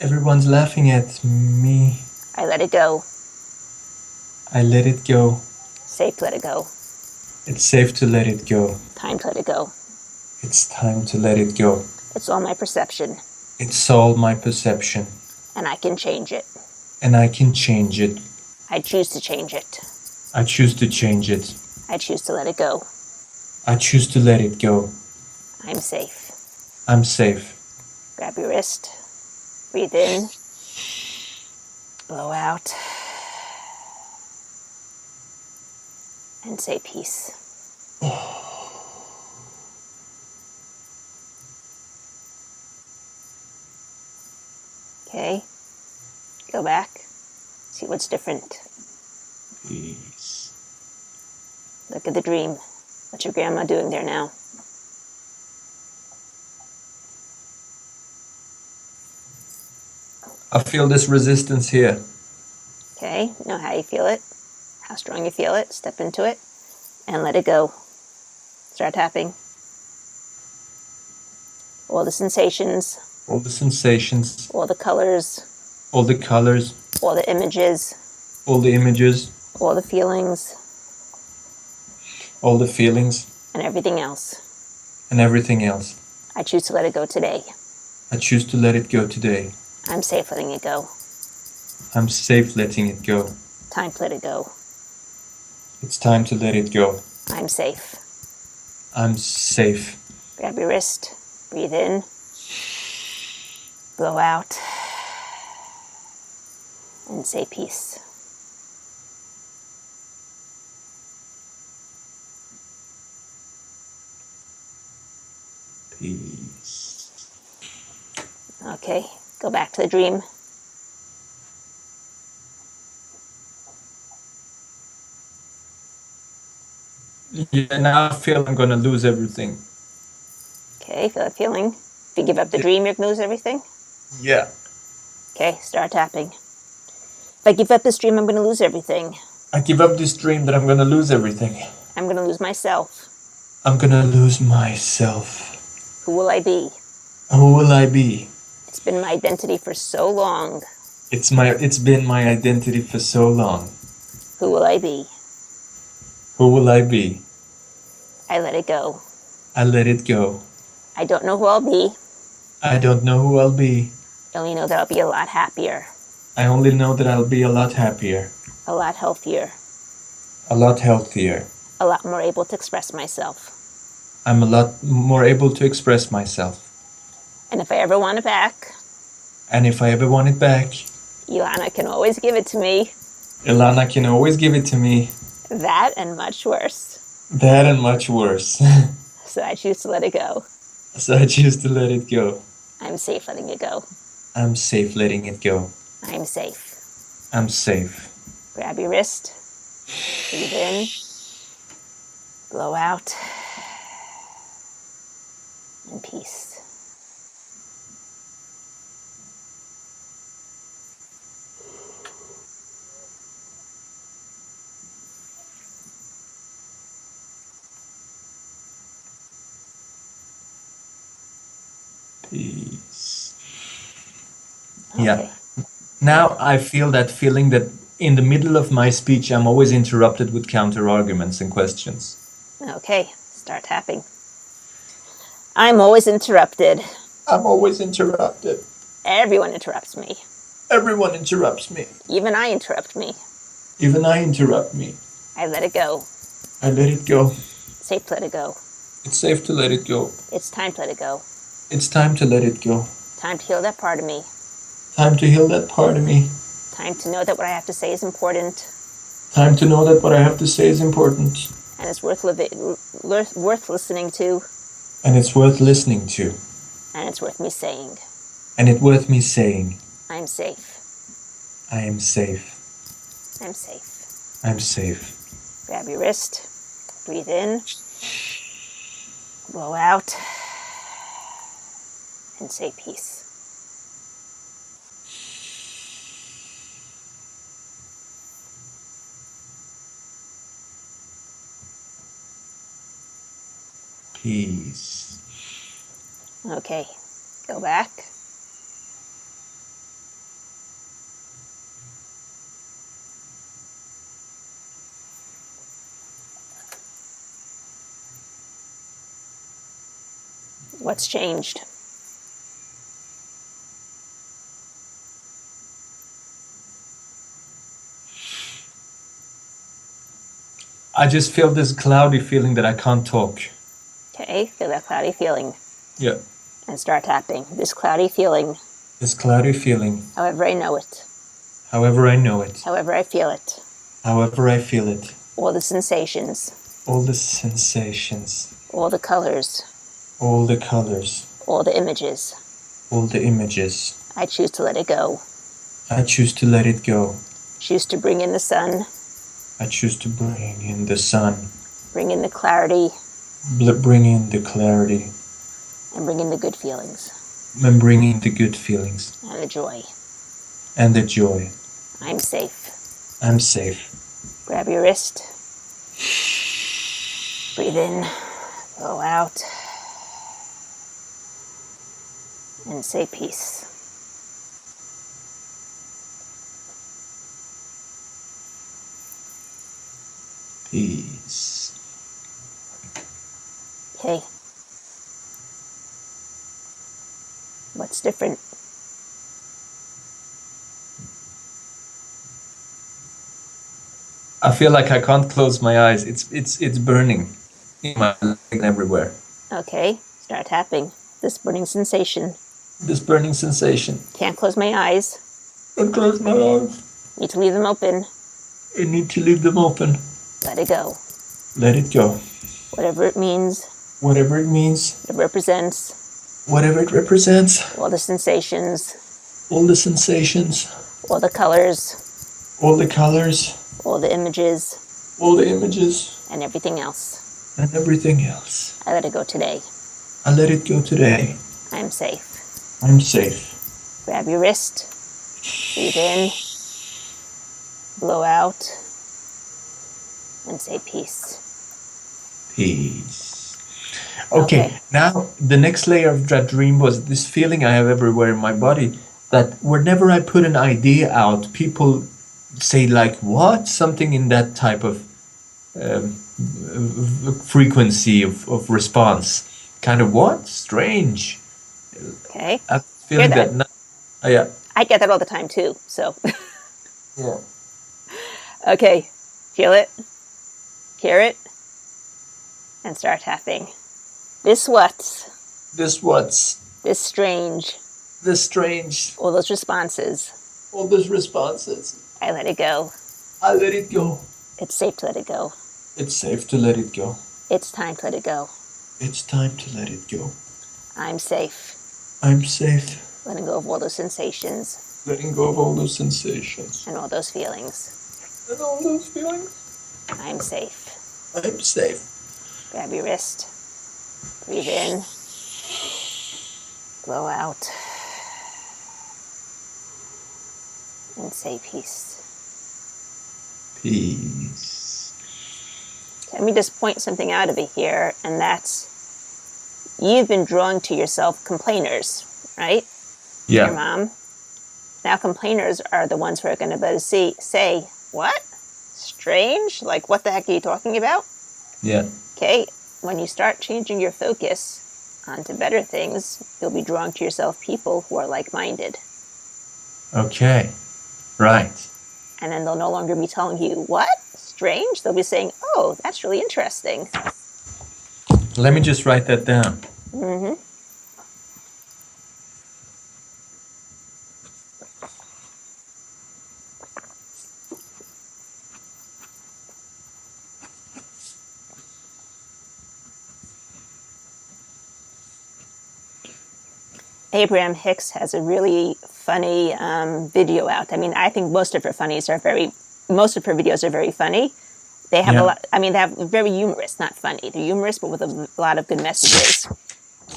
S2: Everyone's laughing at me.
S1: I let it go.
S2: I let it go.
S1: Safe to let it go.
S2: It's safe to let it go.
S1: Time to let it go.
S2: It's time to let it go.
S1: It's all my perception.
S2: It's all my perception.
S1: And I can change it.
S2: And I can change it.
S1: I choose to change it.
S2: I choose to change it.
S1: I choose to let it go.
S2: I choose to let it go.
S1: I'm safe.
S2: I'm safe.
S1: Grab your wrist. Breathe in. Blow out. And say peace. Okay. Go back. See what's different.
S2: Peace.
S1: Look at the dream. What's your grandma doing there now?
S2: I feel this resistance here.
S1: Okay. Know how you feel it. How strong you feel it. Step into it. And let it go. Start tapping. All the sensations.
S2: All the sensations.
S1: All the colors.
S2: All the colors.
S1: All the images.
S2: All the images.
S1: All the feelings.
S2: All the feelings.
S1: And everything else.
S2: And everything else.
S1: I choose to let it go today.
S2: I choose to let it go today.
S1: I'm safe letting it go.
S2: I'm safe letting it go.
S1: Time to let it go.
S2: It's time to let it go.
S1: I'm safe.
S2: I'm safe.
S1: Grab your wrist. Breathe in. Blow out. And say peace.
S2: Peace.
S1: Okay, go back to the dream.
S2: Yeah, now I feel I'm gonna lose everything.
S1: Okay, feel that feeling. If you give up the dream, you're gonna lose everything.
S2: Yeah.
S1: Okay, start tapping. If I give up this dream, I'm gonna lose everything.
S2: I give up this dream that I'm gonna lose everything.
S1: I'm gonna lose myself.
S2: I'm gonna lose myself.
S1: Who will I be?
S2: Who will I be?
S1: It's been my identity for so long.
S2: It's been my identity for so long.
S1: Who will I be?
S2: Who will I be?
S1: I let it go.
S2: I let it go.
S1: I don't know who I'll be.
S2: I don't know who I'll be.
S1: I only know that I'll be a lot happier,
S2: I only know that I'll be a lot happier.
S1: a lot healthier,
S2: A lot healthier.
S1: a lot more able to express myself.
S2: I'm a lot more able to express myself.
S1: And if I ever want it back,
S2: And if I ever want it back,
S1: Elana can always give it to me.
S2: Elana can always give it to me.
S1: That and much worse.
S2: That and much worse.
S1: So I choose to let it go.
S2: So I choose to let it go.
S1: I'm safe letting it go.
S2: I'm safe letting it go.
S1: I'm safe.
S2: I'm safe.
S1: Grab your wrist. Breathe in. Blow out. And peace.
S2: Peace.
S1: Okay.
S2: Yeah. Now I feel that feeling that in the middle of my speech, I'm always interrupted with counter arguments and questions.
S1: Okay, start tapping. I'm always interrupted.
S2: I'm always interrupted.
S1: Everyone interrupts me.
S2: Everyone interrupts me.
S1: Even I interrupt me.
S2: Even I interrupt me.
S1: I let it go.
S2: I let it go.
S1: It's safe to let it go.
S2: It's safe to let it go.
S1: It's time to let it go.
S2: It's time to let it go.
S1: Time to heal that part of me.
S2: Time to heal that part of me.
S1: Time to know that what I have to say is important.
S2: Time to know that what I have to say is important.
S1: And it's worth listening to.
S2: And it's worth listening to.
S1: And it's worth me saying.
S2: And it's worth me saying.
S1: I'm safe.
S2: I am safe.
S1: I'm safe.
S2: I'm safe.
S1: Grab your wrist. Breathe in. Blow out. And say peace.
S2: Peace.
S1: Okay, go back. What's changed?
S2: I just feel this cloudy feeling that I can't talk.
S1: Okay, feel that cloudy feeling.
S2: Yeah.
S1: And start tapping. This cloudy feeling.
S2: This cloudy feeling.
S1: However I know it.
S2: However I know it.
S1: However I feel it.
S2: However I feel it.
S1: All the sensations.
S2: All the sensations.
S1: All the colors.
S2: All the colors.
S1: All the images.
S2: All the images.
S1: I choose to let it go.
S2: I choose to let it go.
S1: Choose to bring in the sun.
S2: I choose to bring in the sun.
S1: Bring in the clarity.
S2: Bring in the clarity.
S1: And bring in the good feelings.
S2: And bring in the good feelings.
S1: And the joy.
S2: And the joy.
S1: I'm safe.
S2: I'm safe.
S1: Grab your wrist. Breathe in. Blow out. And say peace.
S2: Peace.
S1: Okay. What's different?
S2: I feel like I can't close my eyes. It's burning in my leg and everywhere.
S1: Okay, start tapping. This burning sensation.
S2: This burning sensation.
S1: Can't close my eyes.
S2: Can't close my eyes.
S1: Need to leave them open.
S2: I need to leave them open.
S1: Let it go.
S2: Let it go.
S1: Whatever it means.
S2: Whatever it means.
S1: It represents.
S2: Whatever it represents.
S1: All the sensations.
S2: All the sensations.
S1: All the colors.
S2: All the colors.
S1: All the images.
S2: All the images.
S1: And everything else.
S2: And everything else.
S1: I let it go today.
S2: I let it go today.
S1: I'm safe.
S2: I'm safe.
S1: Grab your wrist. Breathe in. Blow out. And say peace.
S2: Peace. Okay, now the next layer of that dream was this feeling I have everywhere in my body that whenever I put an idea out, people say like, what? Something in that type of frequency of response. Kind of what? Strange.
S1: Okay.
S2: I'm feeling
S1: Hear
S2: that. Yeah.
S1: I get that all the time too, so.
S2: Yeah.
S1: Okay, feel it, hear it, and start tapping. This what's.
S2: This what's.
S1: This strange.
S2: This strange.
S1: All those responses.
S2: All those responses.
S1: I let it go.
S2: I let it go.
S1: It's safe to let it go.
S2: It's safe to let it go.
S1: It's time to let it go.
S2: It's time to let it go.
S1: I'm safe.
S2: I'm safe.
S1: Letting go of all those sensations.
S2: Letting go of all those sensations.
S1: And all those feelings.
S2: And all those feelings.
S1: I'm safe.
S2: I'm safe.
S1: Grab your wrist. Breathe in. Blow out. And say peace.
S2: Peace.
S1: Let me just point something out of it here, and that's you've been drawing to yourself complainers, right? Your
S2: Yeah.
S1: mom. Now complainers are the ones who are going to say, what? Strange? Like, what the heck are you talking about?
S2: Yeah.
S1: Okay, when you start changing your focus onto better things, you'll be drawing to yourself people who are like-minded.
S2: Okay. Right.
S1: And then they'll no longer be telling you, what? Strange? They'll be saying, oh, that's really interesting.
S2: Let me just write that down.
S1: Mm-hmm. Abraham Hicks has a really funny video out. I mean, I think most of her videos are very funny. They have a lot. I mean, they have very humorous, not funny. They're humorous, but with a lot of good messages.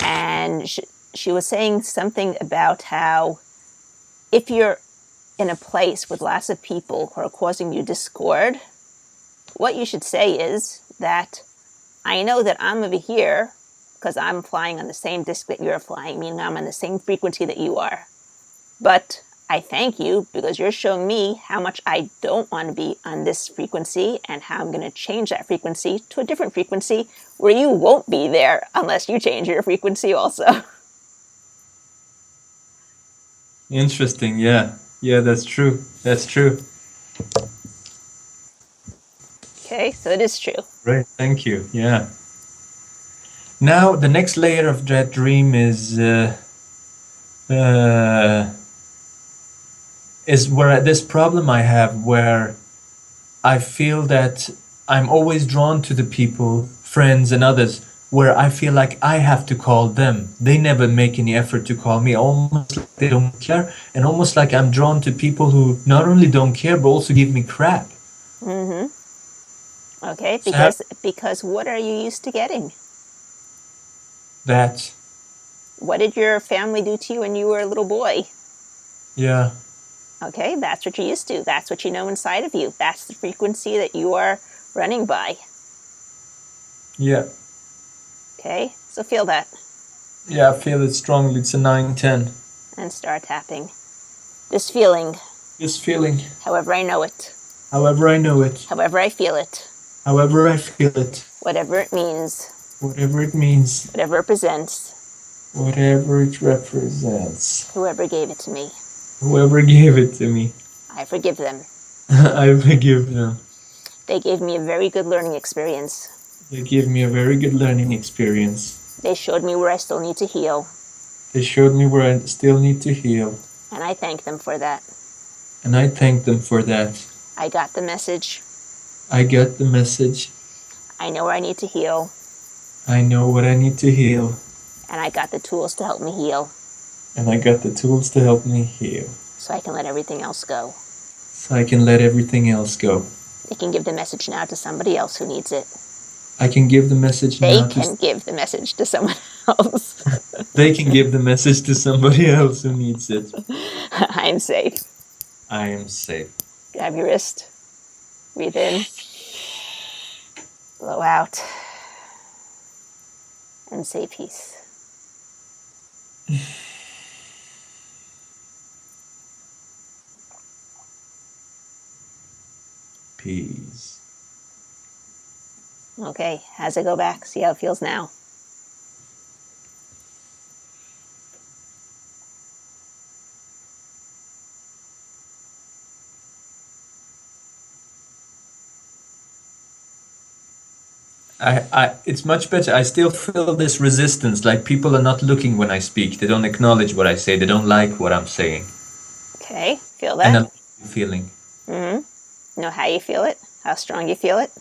S1: And she was saying something about how if you're in a place with lots of people who are causing you discord, what you should say is that I know that I'm over here because I'm flying on the same disk that you're flying, meaning I'm on the same frequency that you are. But I thank you because you're showing me how much I don't want to be on this frequency and how I'm going to change that frequency to a different frequency where you won't be there unless you change your frequency also.
S2: Interesting. Yeah. Yeah, that's true. That's true.
S1: Okay, so it is true.
S2: Great. Thank you. Yeah. Now, the next layer of that dream is where this problem I have where I feel that I'm always drawn to the people, friends and others, where I feel like I have to call them. They never make any effort to call me, almost like they don't care, and almost like I'm drawn to people who not only don't care, but also give me crap.
S1: Mm-hmm. Okay,
S2: So
S1: because what are you used to getting?
S2: that,
S1: What did your family do to you when you were a little boy?
S2: yeah.
S1: Okay, that's what you're used to. That's what you know inside of you. That's the frequency that you are running by.
S2: Yeah.
S1: Okay, so feel that.
S2: Yeah, I feel it strongly. It's a 9-10.
S1: And start tapping. This feeling.
S2: This feeling.
S1: However I know it.
S2: However I know it.
S1: However I feel it.
S2: However I feel it.
S1: Whatever it means.
S2: Whatever it means.
S1: Whatever it represents.
S2: Whatever it represents.
S1: Whoever gave it to me.
S2: Whoever gave it to me.
S1: I forgive them.
S2: I forgive them.
S1: They gave me a very good learning experience.
S2: They gave me a very good learning experience.
S1: They showed me where I still need to heal.
S2: They showed me where I still need to heal.
S1: And I thank them for that.
S2: And I thank them for that.
S1: I got the message.
S2: I got the message.
S1: I know where I need to heal.
S2: I know what I need to heal.
S1: And I got the tools to help me heal.
S2: And I got the tools to help me heal.
S1: So I can let everything else go.
S2: So I can let everything else go.
S1: They can give the message now to somebody else who needs it.
S2: I can give the message
S1: They
S2: now
S1: can give the message to someone else.
S2: They can give the message to somebody else who needs it.
S1: I'm safe.
S2: I am safe.
S1: Grab your wrist. Breathe in. Blow out. And say peace.
S2: Peace.
S1: Okay, how's it go back? See how it feels now.
S2: It's much better. I still feel this resistance, like people are not looking when I speak. They don't acknowledge what I say. They don't like what I'm saying.
S1: Okay, feel
S2: And
S1: that?
S2: I'm feeling.
S1: Mm-hmm. Know how you feel it? How strong you feel it?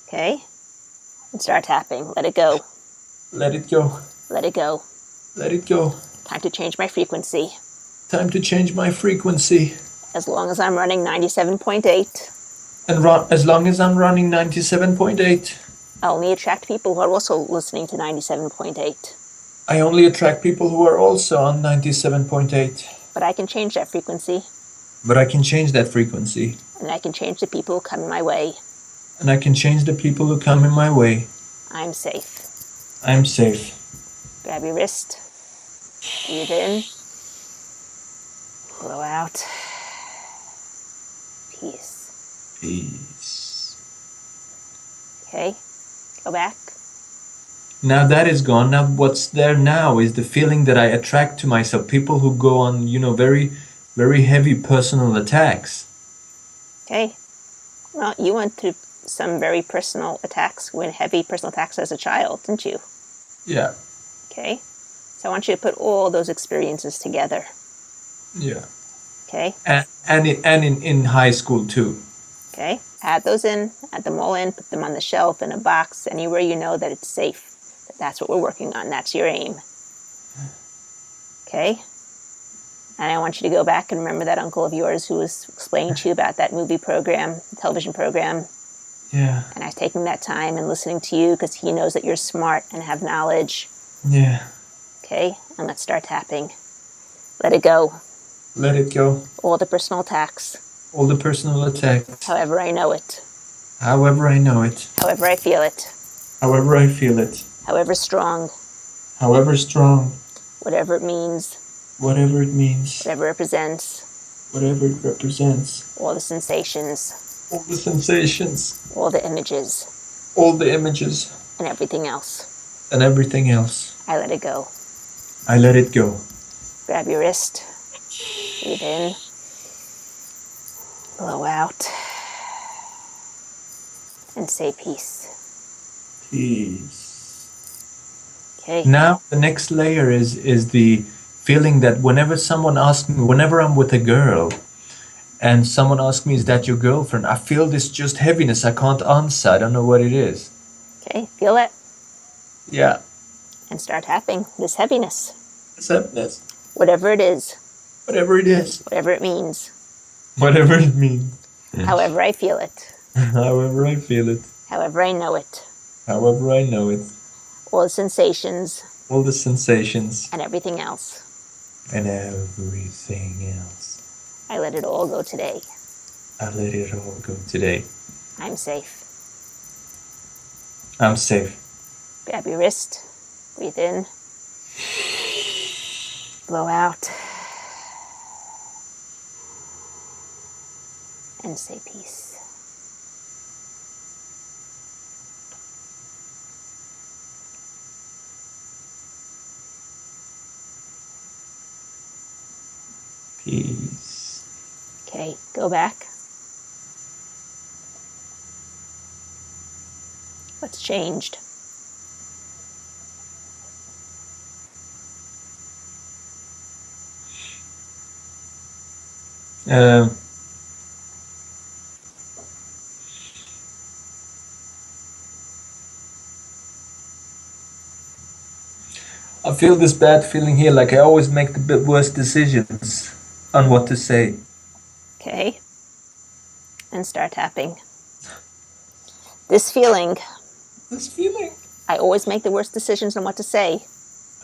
S1: Okay. And start tapping. Let it go.
S2: Let it go.
S1: Let it go.
S2: Let it go.
S1: Time to change my frequency.
S2: Time to change my frequency.
S1: As long as I'm running 97.8,
S2: And as long as I'm running 97.8,
S1: I only attract people who are also listening to 97.8.
S2: I only attract people who are also on 97.8.
S1: But I can change that frequency.
S2: But I can change that frequency.
S1: And I can change the people who come in my way.
S2: And I can change the people who come in my way.
S1: I'm safe.
S2: I'm safe.
S1: Grab your wrist. Breathe in. Blow out. Peace.
S2: Peace.
S1: Okay. Go back.
S2: Now that is gone. Now what's there now is the feeling that I attract to myself. People who go on, very, very heavy personal attacks.
S1: Okay. Well, you went through some very personal attacks, heavy personal attacks as a child, didn't you?
S2: Yeah.
S1: Okay. So I want you to put all those experiences together.
S2: Yeah.
S1: Okay.
S2: And in high school too.
S1: Okay. Add those in, add them all in, put them on the shelf, in a box, anywhere you know that it's safe. That's what we're working on. That's your aim. Okay. And I want you to go back and remember that uncle of yours who was explaining to you about that movie program, television program.
S2: Yeah.
S1: And I've taken that time and listening to you because he knows that you're smart and have knowledge.
S2: Yeah.
S1: Okay. And let's start tapping. Let it go.
S2: Let it go.
S1: All the personal attacks.
S2: All the personal attacks.
S1: However I know it.
S2: However I know it.
S1: However I feel it.
S2: However I feel it.
S1: However strong.
S2: However strong.
S1: Whatever it means.
S2: Whatever it means.
S1: Whatever it represents.
S2: Whatever it represents.
S1: All the sensations.
S2: All the sensations.
S1: All the images.
S2: All the images.
S1: And everything else.
S2: And everything else.
S1: I let it go.
S2: I let it go.
S1: Grab your wrist. Breathe in. Blow out. And say peace.
S2: Peace.
S1: Okay.
S2: Now the next layer is the feeling that whenever someone asks me, whenever I'm with a girl and someone asks me, is that your girlfriend? I feel this just heaviness. I can't answer. I don't know what it is.
S1: Okay. Feel it.
S2: Yeah.
S1: And start tapping this heaviness.
S2: Acceptance.
S1: Whatever it is.
S2: Whatever it is.
S1: Whatever it means.
S2: Whatever it means.
S1: However I feel it.
S2: However I feel it.
S1: However I know it.
S2: However I know it.
S1: All the sensations.
S2: All the sensations.
S1: And everything else.
S2: And everything else.
S1: I let it all go today.
S2: I let it all go today.
S1: I'm safe.
S2: I'm safe.
S1: Grab your wrist. Breathe in. Blow out. And say peace.
S2: Peace.
S1: Okay, go back. What's changed?
S2: I feel this bad feeling here, like I always make the worst decisions on what to say.
S1: Okay. And start tapping. This feeling,
S2: This feeling,
S1: I always make the worst decisions on what to say.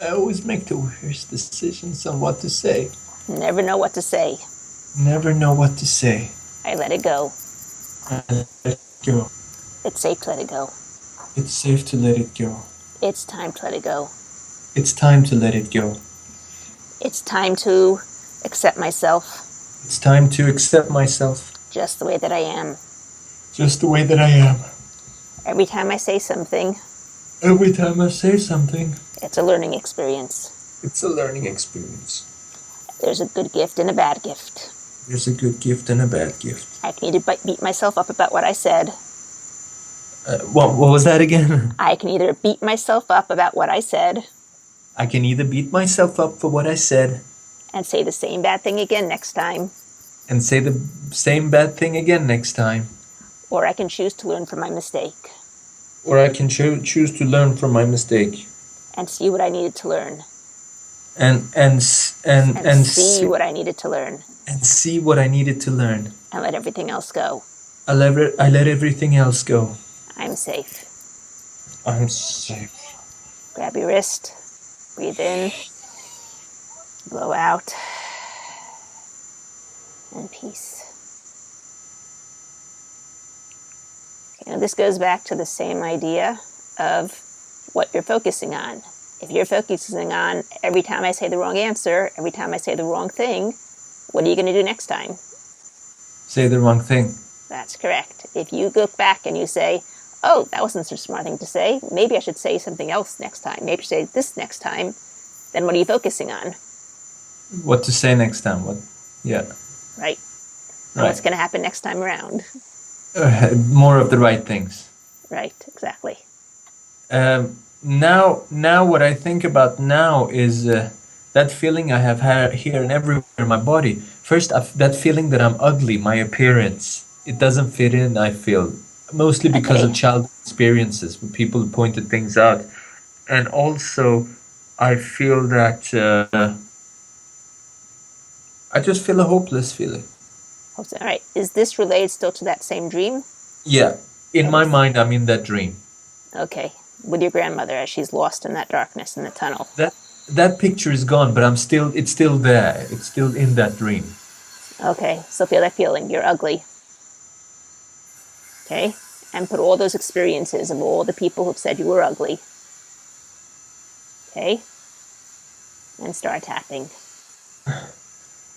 S2: I always make the worst decisions on what to say.
S1: Never know what to say.
S2: Never know what to say.
S1: I let it go.
S2: I let it go.
S1: It's safe to let it go.
S2: It's safe to let it go.
S1: It's time to let it go.
S2: It's time to let it go.
S1: It's time to accept myself
S2: It's time to accept myself
S1: just the way that I am.
S2: just the way that I am.
S1: Every time I say something,
S2: Every time I say something,
S1: it's a learning experience.
S2: it's a learning experience.
S1: There's a good gift and a bad gift.
S2: There's a good gift and a bad gift.
S1: I can either beat myself up about what I said.
S2: What was that again?
S1: I can either beat myself up about what I said
S2: I can either beat myself up for what I said
S1: and say the same bad thing again next time,
S2: and say the same bad thing again next time,
S1: or I can choose to learn from my mistake
S2: or I can choose to learn from my mistake
S1: and see what I needed to learn
S2: and
S1: see what I needed to learn
S2: and see what I needed to learn.
S1: and let everything else go.
S2: I let everything else go.
S1: I'm safe.
S2: I'm safe.
S1: Grab your wrist, breathe in, blow out, and peace. Okay, now this goes back to the same idea of what you're focusing on. If you're focusing on every time I say the wrong answer, every time I say the wrong thing, what are you going to do next time?
S2: Say the wrong thing.
S1: That's correct. If you look back and you say, oh, that wasn't such a smart thing to say, maybe I should say something else next time, maybe I should say this next time, then what are you focusing on?
S2: What to say next time? What? Yeah.
S1: Right. And what's going to happen next time around?
S2: More of the right things.
S1: Right, exactly.
S2: Now what I think about now is that feeling I have here and everywhere in my body. First, that feeling that I'm ugly, my appearance, it doesn't fit in, I feel. Mostly because of childhood experiences where people pointed things out. And also, I feel that I just feel a hopeless feeling.
S1: All right. Is this related still to that same dream?
S2: Yeah. In my mind, I'm in that dream.
S1: Okay. With your grandmother as she's lost in that darkness in the tunnel.
S2: That picture is gone, but it's still there. It's still in that dream.
S1: Okay. So feel that feeling. You're ugly. Okay. And put all those experiences of all the people who've said you were ugly. Okay. And start tapping.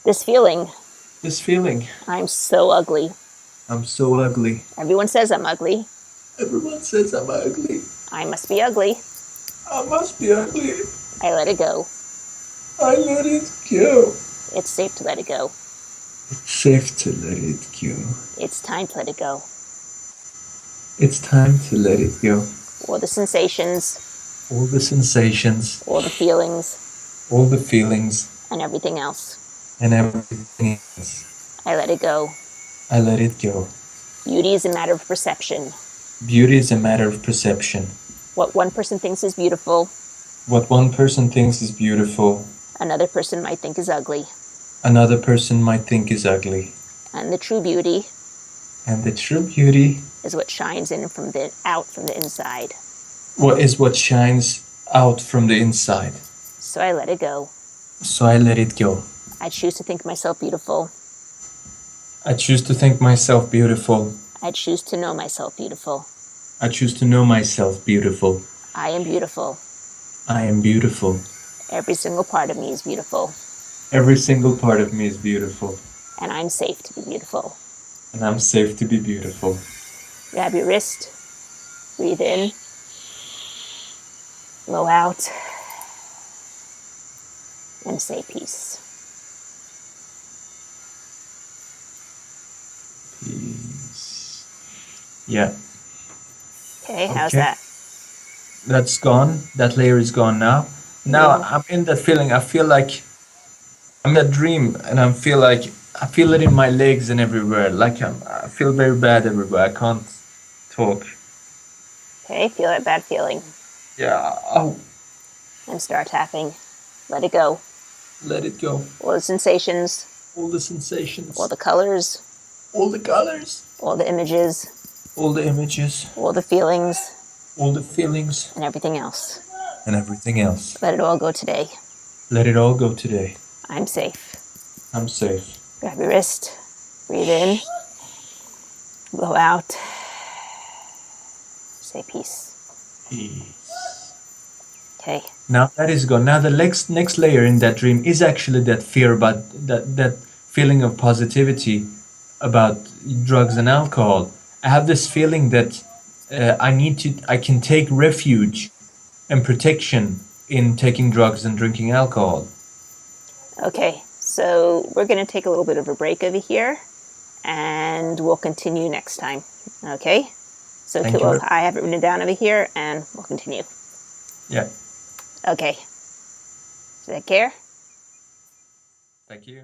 S1: This feeling.
S2: This feeling.
S1: I'm so ugly.
S2: I'm so ugly.
S1: Everyone says I'm ugly.
S2: Everyone says I'm ugly.
S1: I must be ugly.
S2: I must be ugly.
S1: I let it go.
S2: I let it go.
S1: It's safe to let it go.
S2: It's safe to let it go.
S1: It's time to let it go.
S2: It's time to let it go.
S1: All the sensations.
S2: All the sensations.
S1: All the feelings.
S2: All the feelings.
S1: And everything else.
S2: And everything else.
S1: I let it go.
S2: I let it go.
S1: Beauty is a matter of perception.
S2: Beauty is a matter of perception.
S1: What one person thinks is beautiful.
S2: What one person thinks is beautiful.
S1: Another person might think is ugly.
S2: Another person might think is ugly.
S1: And the true beauty.
S2: And the true beauty.
S1: Is what shines in out from the inside.
S2: What shines out from the inside.
S1: So I let it go.
S2: So I let it go.
S1: I choose to think myself beautiful.
S2: I choose to think myself beautiful.
S1: I choose to know myself beautiful.
S2: I choose to know myself beautiful.
S1: I am beautiful.
S2: I am beautiful.
S1: Every single part of me is beautiful.
S2: Every single part of me is beautiful.
S1: And I'm safe to be beautiful.
S2: And I'm safe to be beautiful.
S1: Grab your wrist. Breathe in. Blow out. And say peace.
S2: Peace. Yeah.
S1: Okay, how's that?
S2: That's gone. That layer is gone now. Now I'm in that feeling. I feel like I'm in that dream, and I feel it in my legs and everywhere. Like I feel very bad everywhere. I can't talk.
S1: Okay, feel that bad feeling.
S2: Yeah. Oh.
S1: And start tapping. Let it go.
S2: Let it go.
S1: All the sensations.
S2: All the sensations.
S1: All the colors.
S2: All the colors.
S1: All the images.
S2: All the images.
S1: All the feelings.
S2: All the feelings.
S1: And everything else.
S2: And everything else.
S1: Let it all go today.
S2: Let it all go today.
S1: I'm safe.
S2: I'm safe.
S1: Grab your wrist. Breathe in. Blow out. Say peace.
S2: Peace.
S1: Okay.
S2: Now that is gone. Now the next layer in that dream is actually that fear about that feeling of positivity about drugs and alcohol. I have this feeling that I can take refuge and protection in taking drugs and drinking alcohol.
S1: Okay, so we're going to take a little bit of a break over here, and we'll continue next time. Okay? So I have it written down over here, and we'll continue.
S2: Yeah.
S1: Okay. Take care.
S2: Thank you.